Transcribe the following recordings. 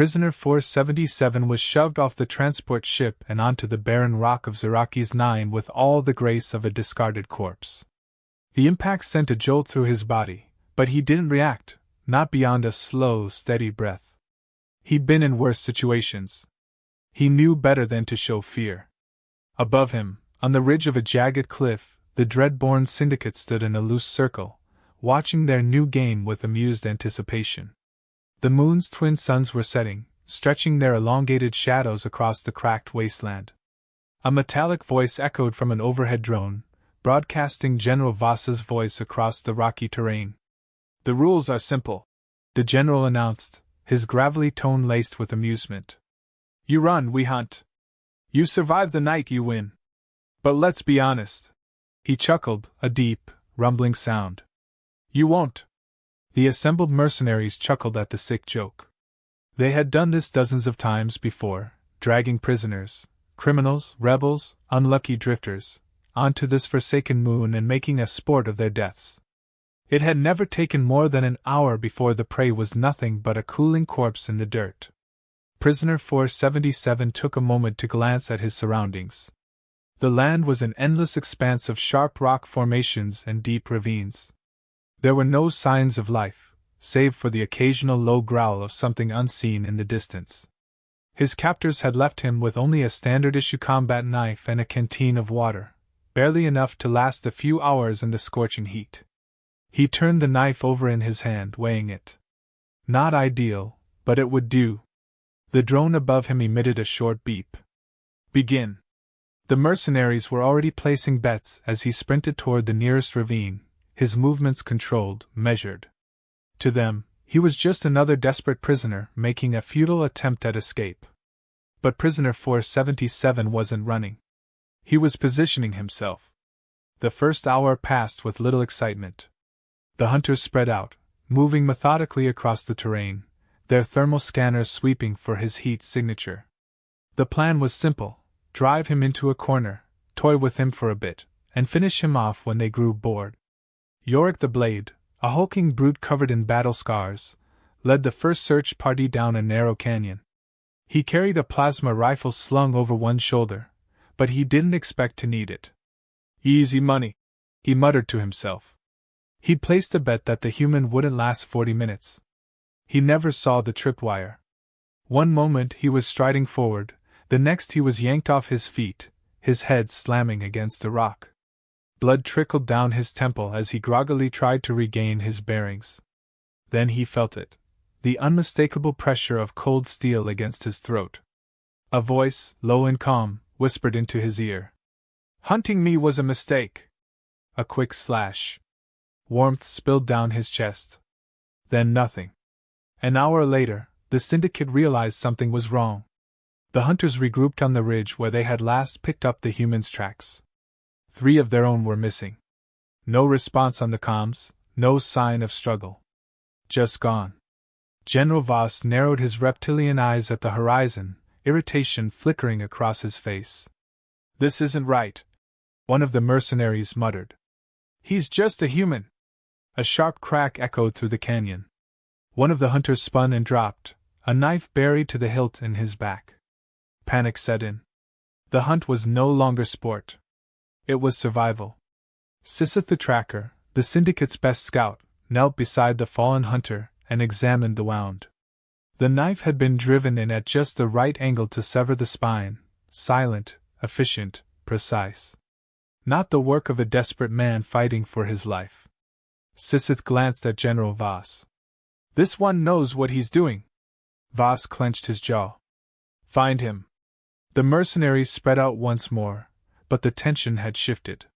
Prisoner 477 was shoved off the transport ship and onto the barren rock of Ziraki's 9 with all the grace of a discarded corpse. The impact sent a jolt through his body, but he didn't react, not beyond a slow, steady breath. He'd been in worse situations. He knew better than to show fear. Above him, on the ridge of a jagged cliff, the Dreadborn Syndicate stood in a loose circle, watching their new game with amused anticipation. The moon's twin suns were setting, stretching their elongated shadows across the cracked wasteland. A metallic voice echoed from an overhead drone, broadcasting General Voss's voice across the rocky terrain. "The rules are simple," the general announced, his gravelly tone laced with amusement. "You run, we hunt. You survive the night, you win. But let's be honest." He chuckled, a deep, rumbling sound. "You won't." The assembled mercenaries chuckled at the sick joke. They had done this dozens of times before, dragging prisoners, criminals, rebels, unlucky drifters, onto this forsaken moon and making a sport of their deaths. It had never taken more than an hour before the prey was nothing but a cooling corpse in the dirt. Prisoner 477 took a moment to glance at his surroundings. The land was an endless expanse of sharp rock formations and deep ravines. There were no signs of life, save for the occasional low growl of something unseen in the distance. His captors had left him with only a standard-issue combat knife and a canteen of water, barely enough to last a few hours in the scorching heat. He turned the knife over in his hand, weighing it. Not ideal, but it would do. The drone above him emitted a short beep. "Begin." The mercenaries were already placing bets as he sprinted toward the nearest ravine, his movements controlled, measured. To them, he was just another desperate prisoner making a futile attempt at escape. But Prisoner 477 wasn't running. He was positioning himself. The first hour passed with little excitement. The hunters spread out, moving methodically across the terrain, their thermal scanners sweeping for his heat signature. The plan was simple: drive him into a corner, toy with him for a bit, and finish him off when they grew bored. Yorick the Blade, a hulking brute covered in battle scars, led the first search party down a narrow canyon. He carried a plasma rifle slung over one shoulder, but he didn't expect to need it. "Easy money," he muttered to himself. He'd placed a bet that the human wouldn't last 40 minutes. He never saw the tripwire. One moment he was striding forward, the next he was yanked off his feet, his head slamming against a rock. Blood trickled down his temple as he groggily tried to regain his bearings. Then he felt it, the unmistakable pressure of cold steel against his throat. A voice, low and calm, whispered into his ear. "Hunting me was a mistake." A quick slash. Warmth spilled down his chest. Then nothing. An hour later, the Syndicate realized something was wrong. The hunters regrouped on the ridge where they had last picked up the humans' tracks. 3 of their own were missing. No response on the comms, no sign of struggle. Just gone. General Voss narrowed his reptilian eyes at the horizon, irritation flickering across his face. "This isn't right," one of the mercenaries muttered. "He's just a human." A sharp crack echoed through the canyon. One of the hunters spun and dropped, a knife buried to the hilt in his back. Panic set in. The hunt was no longer sport. It was survival. Sisseth the Tracker, the Syndicate's best scout, knelt beside the fallen hunter and examined the wound. The knife had been driven in at just the right angle to sever the spine, silent, efficient, precise. Not the work of a desperate man fighting for his life. Sisseth glanced at General Voss. "This one knows what he's doing." Voss clenched his jaw. "Find him." The mercenaries spread out once more, but the tension had shifted.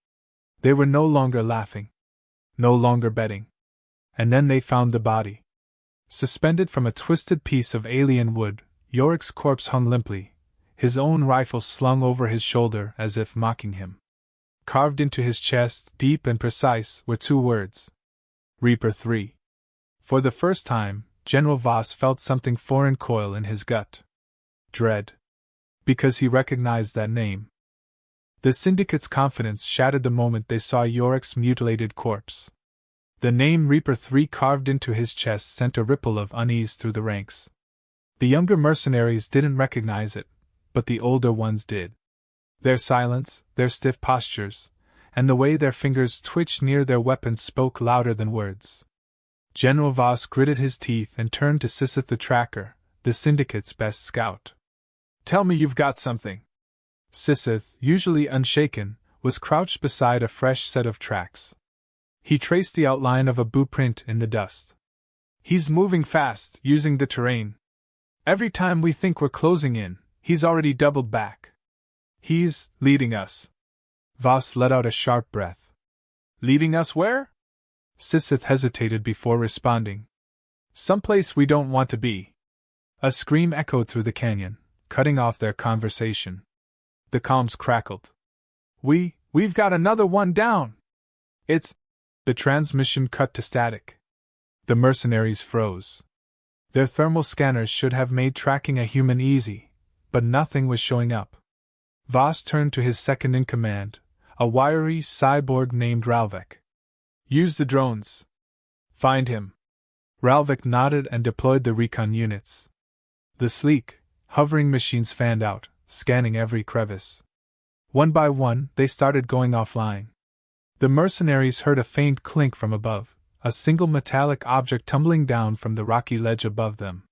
They were no longer laughing. No longer betting. And then they found the body. Suspended from a twisted piece of alien wood, Yorick's corpse hung limply, his own rifle slung over his shoulder as if mocking him. Carved into his chest, deep and precise, were 2 words. REAPER-3. For the first time, General Voss felt something foreign coil in his gut. Dread. Because he recognized that name. The Syndicate's confidence shattered the moment they saw Yorick's mutilated corpse. The name REAPER-3 carved into his chest sent a ripple of unease through the ranks. The younger mercenaries didn't recognize it, but the older ones did. Their silence, their stiff postures, and the way their fingers twitched near their weapons spoke louder than words. General Voss gritted his teeth and turned to Sisseth the Tracker, the Syndicate's best scout. "Tell me you've got something." Sisseth, usually unshaken, was crouched beside a fresh set of tracks. He traced the outline of a bootprint in the dust. "He's moving fast, using the terrain. Every time we think we're closing in, he's already doubled back. He's leading us." Voss let out a sharp breath. "Leading us where?" Sisseth hesitated before responding. "Someplace we don't want to be." A scream echoed through the canyon, cutting off their conversation. The comms crackled. We've got another one down! It's..." The transmission cut to static. The mercenaries froze. Their thermal scanners should have made tracking a human easy, but nothing was showing up. Voss turned to his second-in-command, a wiry cyborg named Ralvik. "Use the drones. Find him." Ralvik nodded and deployed the recon units. The sleek, hovering machines fanned out, scanning every crevice. One by one, they started going offline. The mercenaries heard a faint clink from above, a single metallic object tumbling down from the rocky ledge above them.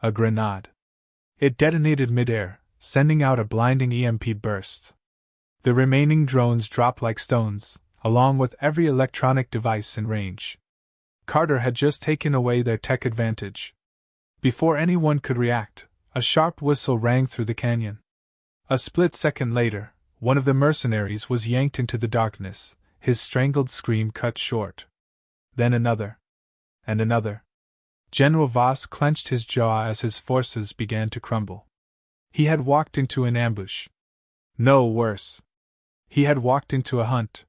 A grenade. It detonated midair, sending out a blinding EMP burst. The remaining drones dropped like stones, along with every electronic device in range. Carter had just taken away their tech advantage. Before anyone could react, a sharp whistle rang through the canyon. A split second later, one of the mercenaries was yanked into the darkness, his strangled scream cut short. Then another. And another. General Voss clenched his jaw as his forces began to crumble. He had walked into an ambush. No, worse. He had walked into a hunt.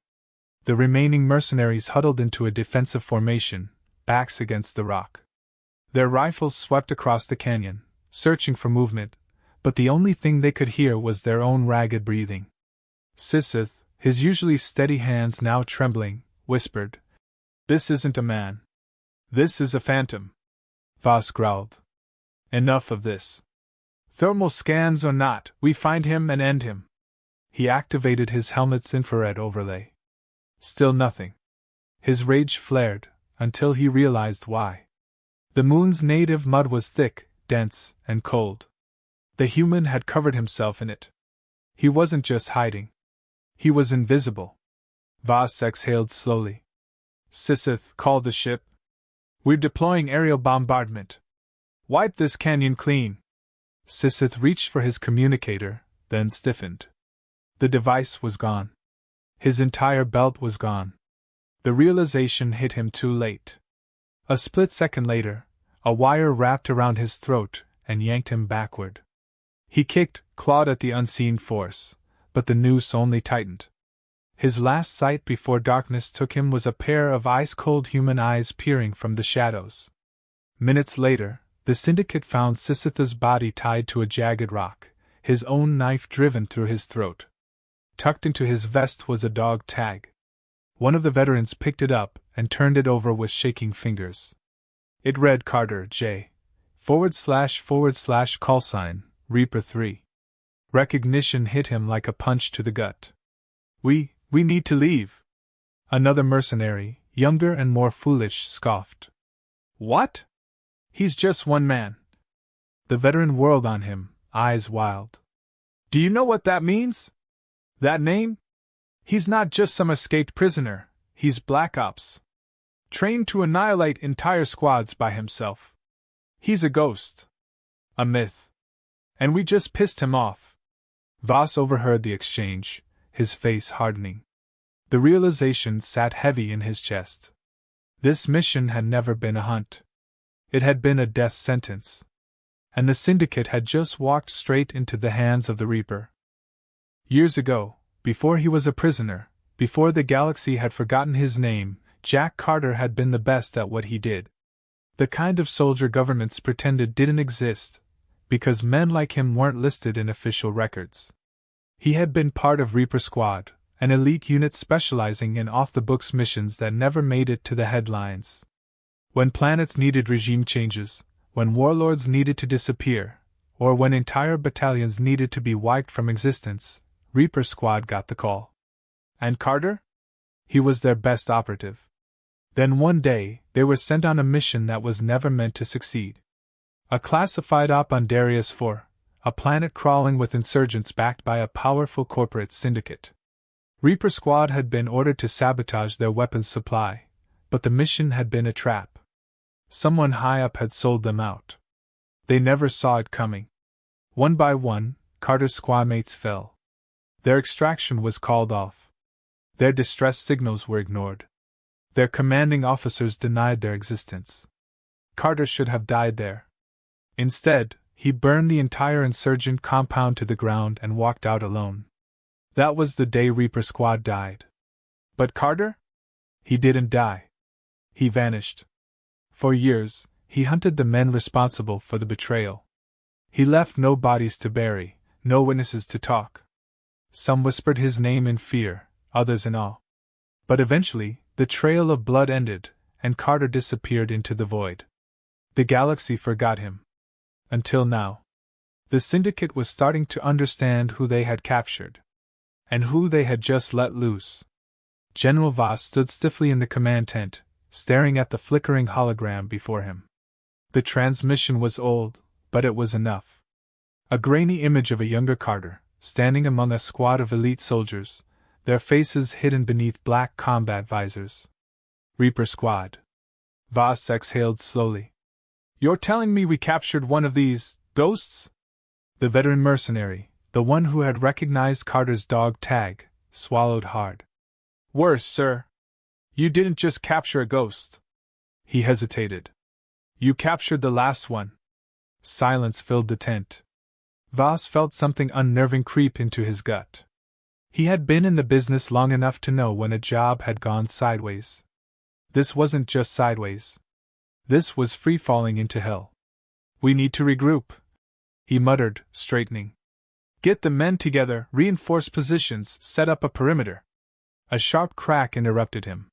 The remaining mercenaries huddled into a defensive formation, backs against the rock. Their rifles swept across the canyon, searching for movement, but the only thing they could hear was their own ragged breathing. Sisseth, his usually steady hands now trembling, whispered, "This isn't a man. This is a phantom." Voss growled. "Enough of this. Thermal scans or not, we find him and end him." He activated his helmet's infrared overlay. Still nothing. His rage flared, until he realized why. The moon's native mud was thick, dense, and cold. The human had covered himself in it. He wasn't just hiding. He was invisible. Voss exhaled slowly. "Sisseth, call the ship. We're deploying aerial bombardment. Wipe this canyon clean." Sisseth reached for his communicator, then stiffened. The device was gone. His entire belt was gone. The realization hit him too late. A split second later, a wire wrapped around his throat and yanked him backward. He kicked, clawed at the unseen force, but the noose only tightened. His last sight before darkness took him was a pair of ice-cold human eyes peering from the shadows. Minutes later, the Syndicate found Sisseth's body tied to a jagged rock, his own knife driven through his throat. Tucked into his vest was a dog tag. One of the veterans picked it up and turned it over with shaking fingers. It read Carter J. // Reaper-3. Recognition hit him like a punch to the gut. We need to leave." Another mercenary, younger and more foolish, scoffed. "What? He's just one man." The veteran whirled on him, eyes wild. "Do you know what that means? That name? He's not just some escaped prisoner, he's Black Ops. Trained to annihilate entire squads by himself. He's a ghost. A myth. And we just pissed him off." Voss overheard the exchange, his face hardening. The realization sat heavy in his chest. This mission had never been a hunt. It had been a death sentence. And the Syndicate had just walked straight into the hands of the Reaper. Years ago, before he was a prisoner, before the galaxy had forgotten his name, Jack Carter had been the best at what he did. The kind of soldier governments pretended didn't exist, because men like him weren't listed in official records. He had been part of Reaper Squad, an elite unit specializing in off-the-books missions that never made it to the headlines. When planets needed regime changes, When warlords needed to disappear, or when entire battalions needed to be wiped from existence, Reaper Squad got the call. And Carter? He was their best operative. Then one day, they were sent on a mission that was never meant to succeed. A classified op on Darius 4, a planet crawling with insurgents backed by a powerful corporate syndicate. Reaper Squad had been ordered to sabotage their weapons supply, but the mission had been a trap. Someone high up had sold them out. They never saw it coming. One by one, Carter's squadmates fell. Their extraction was called off. Their distress signals were ignored. Their commanding officers denied their existence. Carter should have died there. Instead, he burned the entire insurgent compound to the ground and walked out alone. That was the day Reaper Squad died. But Carter? He didn't die. He vanished. For years, he hunted the men responsible for the betrayal. He left no bodies to bury, no witnesses to talk. Some whispered his name in fear, others in awe. But eventually, the trail of blood ended, and Carter disappeared into the void. The galaxy forgot him. Until now. The Syndicate was starting to understand who they had captured. And who they had just let loose. General Voss stood stiffly in the command tent, staring at the flickering hologram before him. The transmission was old, but it was enough. A grainy image of a younger Carter, standing among a squad of elite soldiers, their faces hidden beneath black combat visors. Reaper Squad. Voss exhaled slowly. You're telling me we captured one of these ghosts? The veteran mercenary, the one who had recognized Carter's dog tag, swallowed hard. Worse, sir. You didn't just capture a ghost. He hesitated. You captured the last one. Silence filled the tent. Voss felt something unnerving creep into his gut. He had been in the business long enough to know when a job had gone sideways. This wasn't just sideways. This was free-falling into hell. We need to regroup, he muttered, straightening. Get the men together, reinforce positions, set up a perimeter. A sharp crack interrupted him.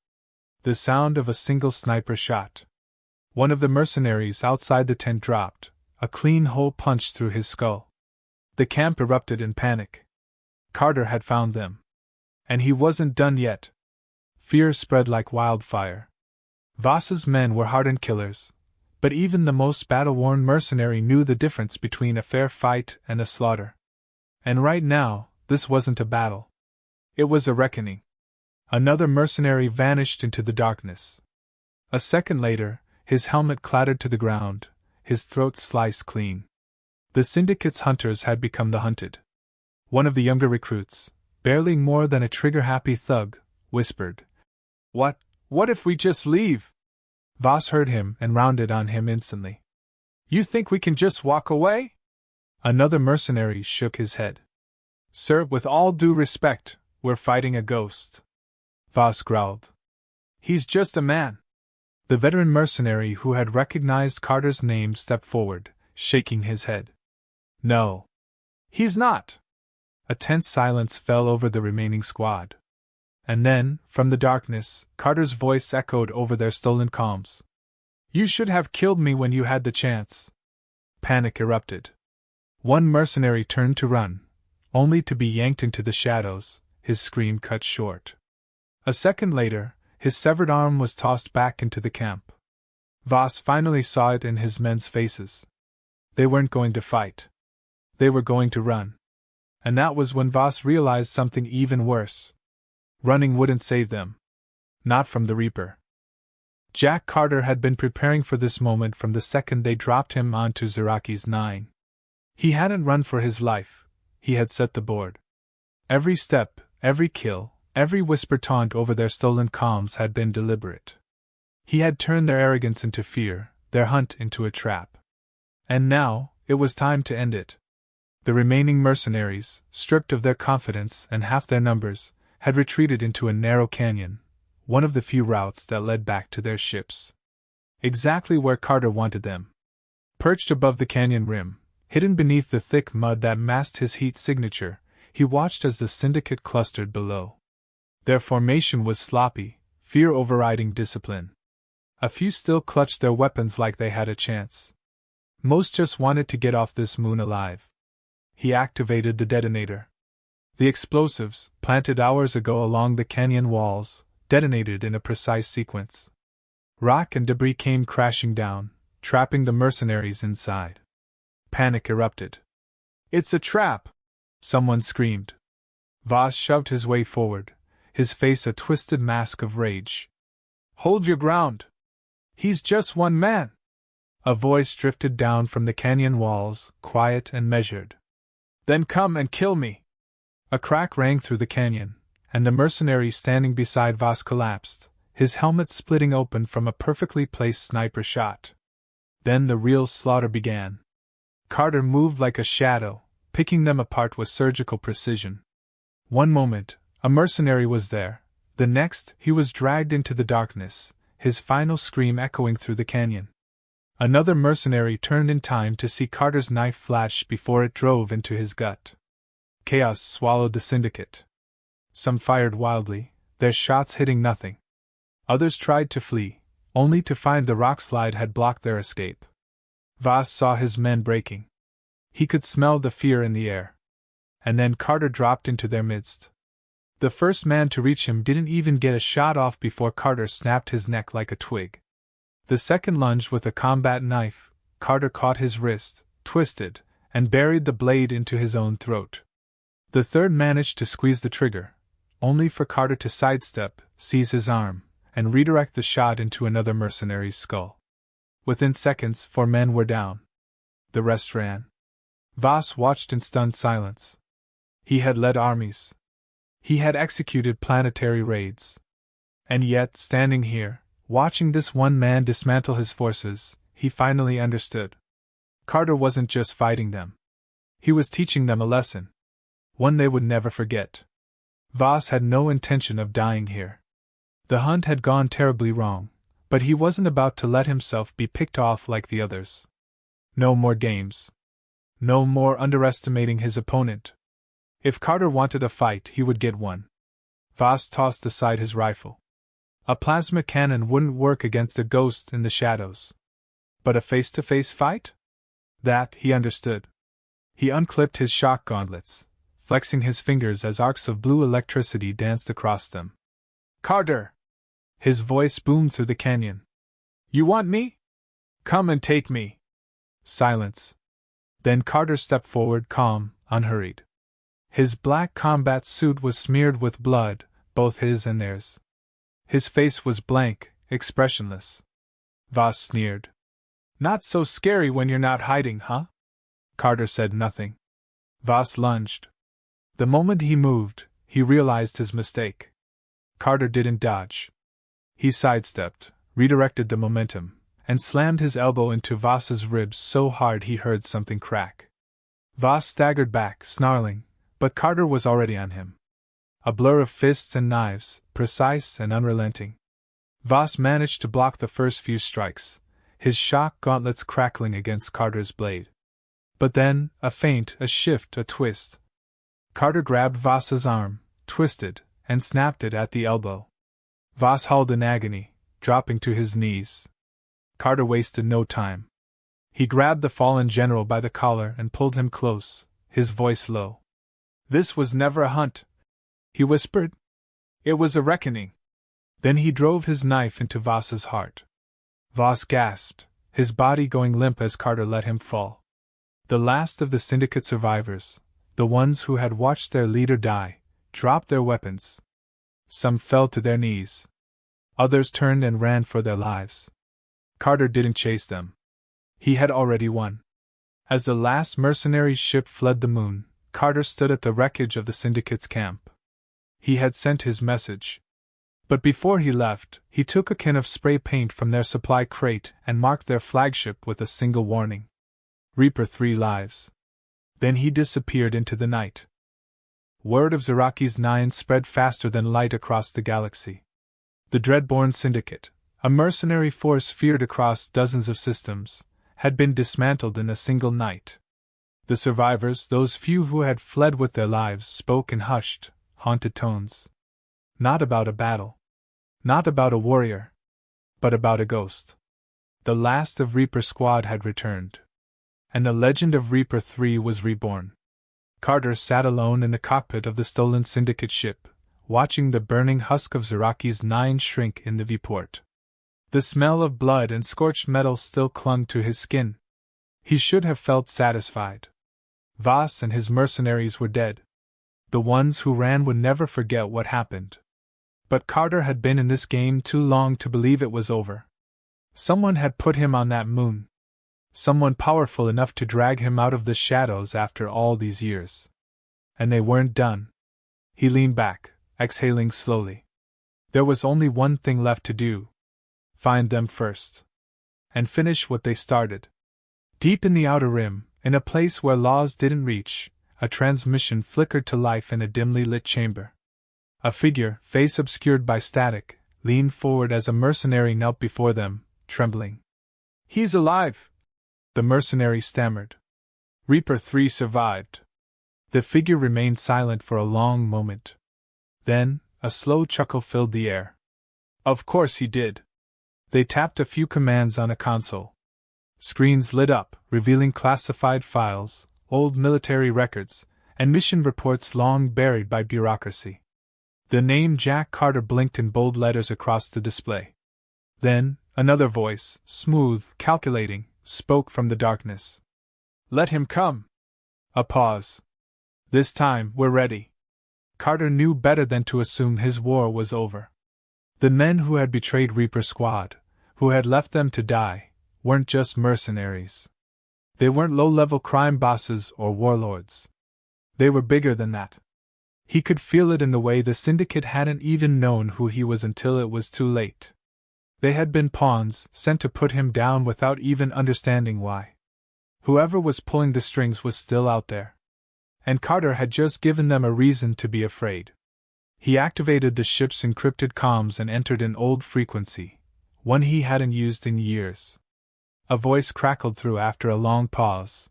The sound of a single sniper shot. One of the mercenaries outside the tent dropped, a clean hole punched through his skull. The camp erupted in panic. Carter had found them. And he wasn't done yet. Fear spread like wildfire. Voss's men were hardened killers, but even the most battle-worn mercenary knew the difference between a fair fight and a slaughter. And right now, this wasn't a battle. It was a reckoning. Another mercenary vanished into the darkness. A second later, his helmet clattered to the ground, his throat sliced clean. The Syndicate's hunters had become the hunted. One of the younger recruits, barely more than a trigger-happy thug, whispered, What if we just leave? Voss heard him and rounded on him instantly. You think we can just walk away? Another mercenary shook his head. Sir, with all due respect, we're fighting a ghost. Voss growled. He's just a man. The veteran mercenary who had recognized Carter's name stepped forward, shaking his head. No. He's not. A tense silence fell over the remaining squad. And then, from the darkness, Carter's voice echoed over their stolen comms. You should have killed me when you had the chance. Panic erupted. One mercenary turned to run, only to be yanked into the shadows, his scream cut short. A second later, his severed arm was tossed back into the camp. Voss finally saw it in his men's faces. They weren't going to fight. They were going to run. And that was when Voss realized something even worse. Running wouldn't save them. Not from the Reaper. Jack Carter had been preparing for this moment from the second they dropped him onto Ziraki's 9. He hadn't run for his life, he had set the board. Every step, every kill, every whisper taunt over their stolen comms had been deliberate. He had turned their arrogance into fear, their hunt into a trap. And now, it was time to end it. The remaining mercenaries, stripped of their confidence and half their numbers, had retreated into a narrow canyon, one of the few routes that led back to their ships. Exactly where Carter wanted them. Perched above the canyon rim, hidden beneath the thick mud that masked his heat signature, he watched as the Syndicate clustered below. Their formation was sloppy, fear overriding discipline. A few still clutched their weapons like they had a chance. Most just wanted to get off this moon alive. He activated the detonator. The explosives, planted hours ago along the canyon walls, detonated in a precise sequence. Rock and debris came crashing down, trapping the mercenaries inside. Panic erupted. "It's a trap!" someone screamed. Voss shoved his way forward, his face a twisted mask of rage. "Hold your ground! He's just one man!" A voice drifted down from the canyon walls, quiet and measured. "Then come and kill me!" A crack rang through the canyon, and the mercenary standing beside Voss collapsed, his helmet splitting open from a perfectly placed sniper shot. Then the real slaughter began. Carter moved like a shadow, picking them apart with surgical precision. One moment, a mercenary was there; the next, he was dragged into the darkness, his final scream echoing through the canyon. Another mercenary turned in time to see Carter's knife flash before it drove into his gut. Chaos swallowed the Syndicate. Some fired wildly, their shots hitting nothing. Others tried to flee, only to find the rockslide had blocked their escape. Voss saw his men breaking. He could smell the fear in the air. And then Carter dropped into their midst. The first man to reach him didn't even get a shot off before Carter snapped his neck like a twig. The second lunged with a combat knife. Carter caught his wrist, twisted, and buried the blade into his own throat. The third managed to squeeze the trigger, only for Carter to sidestep, seize his arm, and redirect the shot into another mercenary's skull. Within seconds, 4 men were down. The rest ran. Voss watched in stunned silence. He had led armies. He had executed planetary raids. And yet, standing here, watching this one man dismantle his forces, he finally understood. Carter wasn't just fighting them. He was teaching them a lesson. One they would never forget. Voss had no intention of dying here. The hunt had gone terribly wrong, but he wasn't about to let himself be picked off like the others. No more games. No more underestimating his opponent. If Carter wanted a fight, he would get one. Voss tossed aside his rifle. A plasma cannon wouldn't work against a ghost in the shadows. But a face-to-face fight? That, he understood. He unclipped his shock gauntlets, flexing his fingers as arcs of blue electricity danced across them. "Carter!" His voice boomed through the canyon. "You want me? Come and take me." Silence. Then Carter stepped forward, calm, unhurried. His black combat suit was smeared with blood, both his and theirs. His face was blank, expressionless. Voss sneered. "Not so scary when you're not hiding, huh?" Carter said nothing. Voss lunged. The moment he moved, he realized his mistake. Carter didn't dodge. He sidestepped, redirected the momentum, and slammed his elbow into Voss's ribs so hard he heard something crack. Voss staggered back, snarling, but Carter was already on him. A blur of fists and knives, precise and unrelenting. Voss managed to block the first few strikes, his shock gauntlets crackling against Carter's blade. But then, a feint, a shift, a twist. Carter grabbed Voss's arm, twisted, and snapped it at the elbow. Voss howled in agony, dropping to his knees. Carter wasted no time. He grabbed the fallen general by the collar and pulled him close, his voice low. "This was never a hunt," he whispered. "It was a reckoning." Then he drove his knife into Voss's heart. Voss gasped, his body going limp as Carter let him fall. The last of the Syndicate survivors, the ones who had watched their leader die, dropped their weapons. Some fell to their knees. Others turned and ran for their lives. Carter didn't chase them. He had already won. As the last mercenary ship fled the moon, Carter stood at the wreckage of the Syndicate's camp. He had sent his message. But before he left, he took a can of spray paint from their supply crate and marked their flagship with a single warning. Reaper-3 lives. Then he disappeared into the night. Word of Zeraki's 9 spread faster than light across the galaxy. The Dreadborn Syndicate, a mercenary force feared across dozens of systems, had been dismantled in a single night. The survivors, those few who had fled with their lives, spoke in hushed, haunted tones. Not about a battle. Not about a warrior. But about a ghost. The last of Reaper Squad had returned. and the legend of Reaper-3 was reborn. Carter sat alone in the cockpit of the stolen Syndicate ship, watching the burning husk of Ziraki's 9 shrink in the viewport. The smell of blood and scorched metal still clung to his skin. He should have felt satisfied. Voss and his mercenaries were dead. The ones who ran would never forget what happened. But Carter had been in this game too long to believe it was over. Someone had put him on that moon. Someone powerful enough to drag him out of the shadows after all these years. And they weren't done. He leaned back, exhaling slowly. There was only one thing left to do. Find them first. And finish what they started. Deep in the outer rim, in a place where laws didn't reach, a transmission flickered to life in a dimly lit chamber. A figure, face obscured by static, leaned forward as a mercenary knelt before them, trembling. "He's alive!" the mercenary stammered. "Reaper-3 survived." The figure remained silent for a long moment. Then, a slow chuckle filled the air. "Of course he did." They tapped a few commands on a console. Screens lit up, revealing classified files, old military records, and mission reports long buried by bureaucracy. The name Jack Carter blinked in bold letters across the display. Then, another voice, smooth, calculating, spoke from the darkness. "Let him come." A pause. "This time, we're ready." Carter knew better than to assume his war was over. The men who had betrayed Reaper Squad, who had left them to die, weren't just mercenaries. They weren't low-level crime bosses or warlords. They were bigger than that. He could feel it in the way the Syndicate hadn't even known who he was until it was too late. They had been pawns, sent to put him down without even understanding why. Whoever was pulling the strings was still out there. And Carter had just given them a reason to be afraid. He activated the ship's encrypted comms and entered an old frequency, one he hadn't used in years. A voice crackled through after a long pause.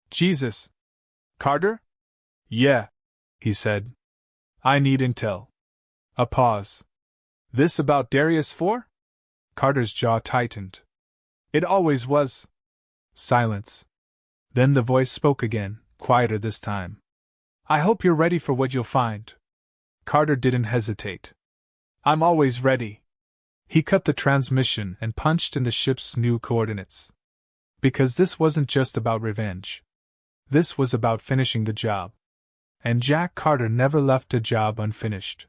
"Jesus! Carter?" "Yeah," he said. "I need intel." A pause. "This about Darius 4? Carter's jaw tightened. "It always was." Silence. Then the voice spoke again, quieter this time. "I hope you're ready for what you'll find." Carter didn't hesitate. "I'm always ready." He cut the transmission and punched in the ship's new coordinates. Because this wasn't just about revenge. This was about finishing the job. And Jack Carter never left a job unfinished.